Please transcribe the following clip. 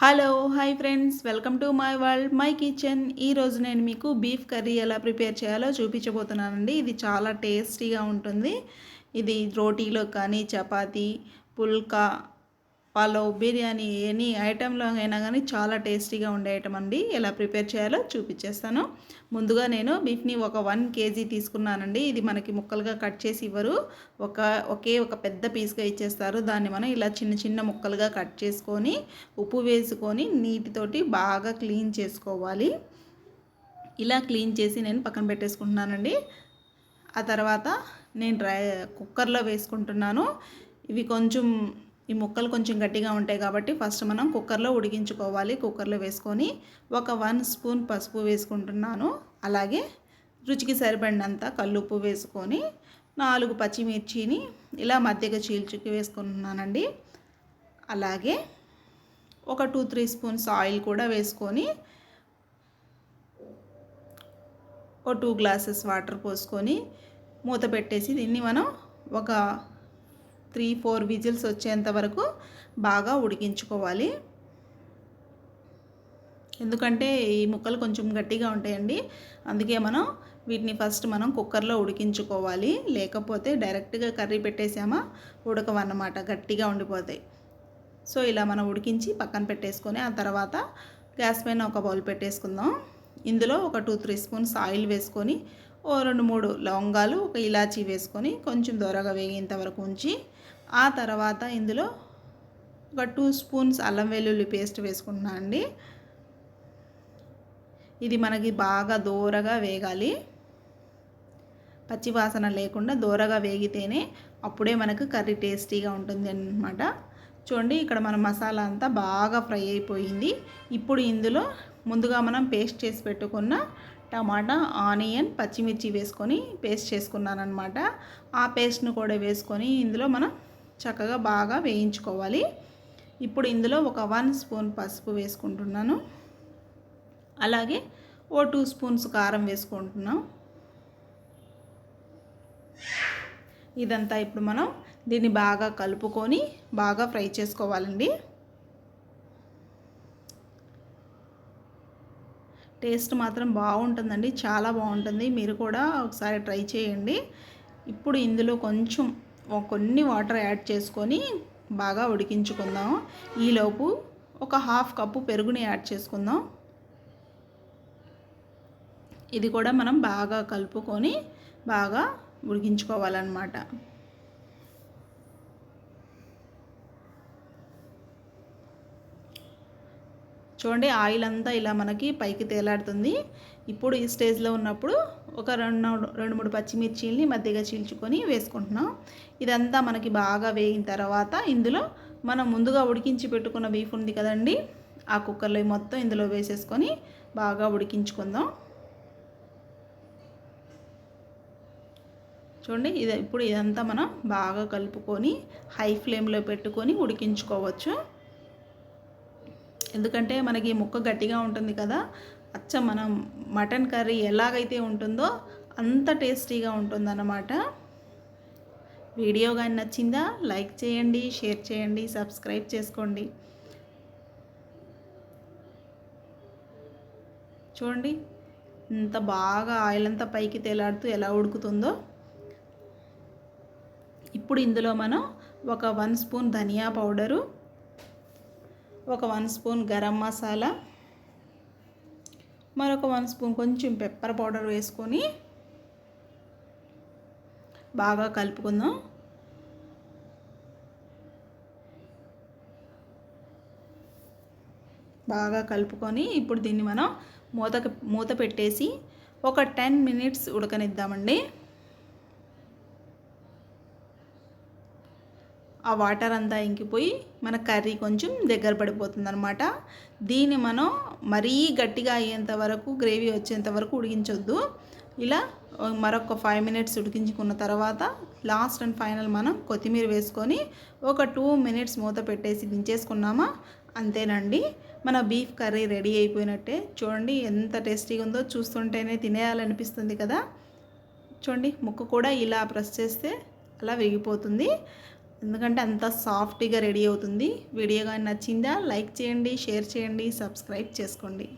Hello hi friends, welcome to my world my kitchen. ఈరోజు నేను మీకు బీఫ్ కర్రీ ఎలా ప్రిపేర్ చేయాలో చూపించబోతున్నానండి. ఇది చాలా టేస్టీగా ఉంటుంది. ఇది రోటీలో కానీ, చపాతీ, పుల్కా, పలావ్, బిర్యానీ ఎనీ ఐటెంలో అయినా కానీ చాలా టేస్టీగా ఉండే ఐటమ్ అండి. ఎలా ప్రిపేర్ చేయాలో చూపించేస్తాను. ముందుగా నేను బీఫ్ని ఒక 1 kg తీసుకున్నానండి. ఇది మనకి ముక్కలుగా కట్ చేసి ఇవ్వరు, ఒక పెద్ద పీస్గా ఇచ్చేస్తారు. దాన్ని మనం ఇలా చిన్న చిన్న ముక్కలుగా కట్ చేసుకొని ఉప్పు వేసుకొని నీటితోటి బాగా క్లీన్ చేసుకోవాలి. ఇలా క్లీన్ చేసి నేను పక్కన పెట్టేసుకుంటున్నానండి. ఆ తర్వాత నేను కుక్కర్లో వేసుకుంటున్నాను. ఇవి ఈ ముక్కలు కొంచెం గట్టిగా ఉంటాయి కాబట్టి ఫస్ట్ మనం కుక్కర్లో ఉడికించుకోవాలి. కుక్కర్లో వేసుకొని ఒక 1 స్పూన్ పసుపు వేసుకుంటున్నాను. అలాగే రుచికి సరిపడినంత కల్లుప్పు వేసుకొని 4 పచ్చిమిర్చిని ఇలా మధ్యగా చీల్చుకి వేసుకుంటున్నానండి. అలాగే ఒక 2-3 స్పూన్స్ ఆయిల్ కూడా వేసుకొని 2 గ్లాసెస్ వాటర్ పోసుకొని మూత పెట్టేసి దీన్ని మనం ఒక 3-4 విజిల్స్ వచ్చేంత వరకు బాగా ఉడికించుకోవాలి. ఎందుకంటే ఈ ముక్కలు కొంచెం గట్టిగా ఉంటాయండి, అందుకే వీటిని ఫస్ట్ మనం కుక్కర్లో ఉడికించుకోవాలి. లేకపోతే డైరెక్ట్గా కర్రీ పెట్టేసామా ఉడకవన్నమాట, గట్టిగా ఉండిపోతాయి. సో ఇలా మనం ఉడికించి పక్కన పెట్టేసుకొని ఆ తర్వాత గ్యాస్ పైన ఒక బౌల్ పెట్టేసుకుందాం. ఇందులో ఒక 2-3 స్పూన్స్ ఆయిల్ వేసుకొని 2-3 లవంగాలు, ఒక ఇలాచీ వేసుకొని కొంచెం దోరగా వేగేంత వరకు ఉంచి ఆ తర్వాత ఇందులో ఒక 2 స్పూన్స్ అల్లం వెల్లుల్లి పేస్ట్ వేసుకుంటున్నాను అండి. ఇది మనకి బాగా దోరగా వేగాలి, పచ్చి వాసన లేకుండా దోరగా వేగితేనే అప్పుడే మనకు కర్రీ టేస్టీగా ఉంటుంది అన్నమాట. చూడండి, ఇక్కడ మన మసాలా అంతా బాగా ఫ్రై అయిపోయింది. ఇప్పుడు ఇందులో ముందుగా మనం పేస్ట్ చేసి పెట్టుకున్న టమాటా, ఆనియన్, పచ్చిమిర్చి వేసుకొని పేస్ట్ చేసుకున్నాను అనమాట. ఆ పేస్ట్ను కూడా వేసుకొని ఇందులో మనం చక్కగా బాగా వేయించుకోవాలి. ఇప్పుడు ఇందులో ఒక 1 స్పూన్ పసుపు వేసుకుంటున్నాను. అలాగే 2 స్పూన్స్ కారం వేసుకుంటున్నాం. ఇదంతా ఇప్పుడు మనం దీన్ని బాగా కలుపుకొని బాగా ఫ్రై చేసుకోవాలండి. టేస్ట్ మాత్రం బాగుంటుందండి, చాలా బాగుంటుంది. మీరు కూడా ఒకసారి ట్రై చేయండి. ఇప్పుడు ఇందులో కొన్ని వాటర్ యాడ్ చేసుకొని బాగా ఉడికించుకుందాం. ఈలోపు ఒక 1/2 కప్పు పెరుగుని యాడ్ చేసుకుందాం. ఇది కూడా మనం బాగా కలుపుకొని బాగా ఉడికించుకోవాలన్నమాట. చూడండి, ఆయిల్ అంతా ఇలా మనకి పైకి తేలాడుతుంది. ఇప్పుడు ఈ స్టేజ్లో ఉన్నప్పుడు ఒక 2-3 పచ్చిమిర్చిల్ని మధ్యగా చీల్చుకొని వేసుకుంటున్నాం. ఇదంతా మనకి బాగా వేగిన తర్వాత ఇందులో మనం ముందుగా ఉడికించి పెట్టుకున్న బీఫ్ ఉంది కదండి, ఆ కుక్కర్లో మొత్తం ఇందులో వేసేసుకొని బాగా ఉడికించుకుందాం. చూడండి, ఇప్పుడు ఇదంతా మనం బాగా కలుపుకొని హై ఫ్లేమ్లో పెట్టుకొని ఉడికించుకోవచ్చు. ఎందుకంటే మనకి ముక్క గట్టిగా ఉంటుంది కదా, మనం మటన్ కర్రీ ఎలాగైతే ఉంటుందో అంత టేస్టీగా ఉంటుందన్నమాట. వీడియో కానీ నచ్చిందా లైక్ చేయండి, షేర్ చేయండి, సబ్స్క్రైబ్ చేసుకోండి. చూడండి, ఇంత బాగా ఆయిల్ అంతా పైకి తేలాడుతూ ఎలా ఉడుకుతుందో. ఇప్పుడు ఇందులో మనం ఒక 1 స్పూన్ ధనియా పౌడరు, ఒక 1 స్పూన్ గరం మసాలా, మరొక 1 స్పూన్ కొంచెం పెప్పర్ పౌడర్ వేసుకొని బాగా కలుపుకుందాం. బాగా కలుపుకొని ఇప్పుడు దీన్ని మనం మూత పెట్టేసి ఒక 10 మినిట్స్ ఉడకనిద్దామండి. ఆ వాటర్ అంతా ఇంకిపోయి మన కర్రీ కొంచెం దగ్గర పడిపోతుంది అనమాట. దీన్ని మనం మరీ గట్టిగా అయ్యేంత వరకు, గ్రేవీ వచ్చేంత వరకు ఉడికించొద్దు. ఇలా మరొక 5 మినిట్స్ ఉడికించుకున్న తర్వాత లాస్ట్ అండ్ ఫైనల్ మనం కొత్తిమీర వేసుకొని ఒక 2 మినిట్స్ మూత పెట్టేసి దించేసుకున్నామా, అంతేనండి, మన బీఫ్ కర్రీ రెడీ అయిపోయినట్టే. చూడండి ఎంత టేస్టీగా ఉందో, చూస్తుంటేనే తినేయాలనిపిస్తుంది కదా. చూడండి, ముక్క కూడా ఇలా ప్రెస్ చేస్తే అలా వేగిపోతుంది. ఎందుకంటే అంత సాఫ్ట్గా రెడీ అవుతుంది. వీడియో కానీ నచ్చిందా లైక్ చేయండి, షేర్ చేయండి, సబ్స్క్రైబ్ చేసుకోండి.